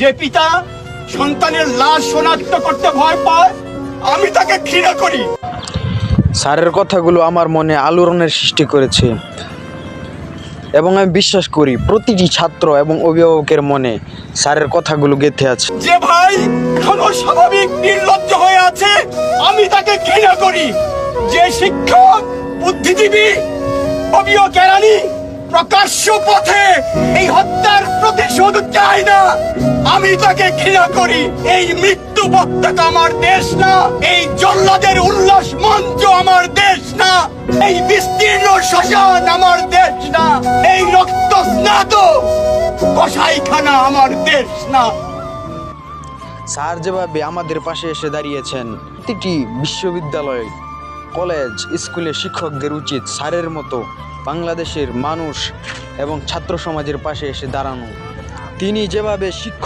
যে পিতা সন্তানের লাশ শনাক্ত করতে ভয় পায়, আমি তাকে ঘৃণা করি। স্যারের কথাগুলো আমার মনে আলোড়নের সৃষ্টি করেছে এবং আমি বিশ্বাস করি প্রতিটি ছাত্র এবং অভিভাবকের মনে স্যারের কথাগুলো গেঁথে আছে। যে ভাই স্বাভাবিক নির্লজ্জ হয়ে আছে, আমি তাকে ঘৃণা করি। যে শিক্ষক বুদ্ধিজীবী কবিও কেরানি প্রকাশ্য পথে এই হত্যার প্রতিশোধ চায় না, আমি তাকে ঘৃণা করি। এই মৃত্যু পতাকা আমার দেশ না, এই জল্লাদের উল্লাস মঞ্চ আমার দেশ না, এই বিস্তীর্ণ শ্মশান আমার দেশ না, এই রক্ত স্নাত কসাইখানা আমার দেশ না। স্যার যেভাবে আমাদের পাশে এসে দাঁড়িয়েছেন, প্রতিটি বিশ্ববিদ্যালয়, কলেজ, স্কুলের শিক্ষকদের উচিত স্যারের মতো বাংলাদেশের মানুষ এবং ছাত্র সমাজের পাশে এসে দাঁড়ানো। তিনি যেভাবে শিক্ষক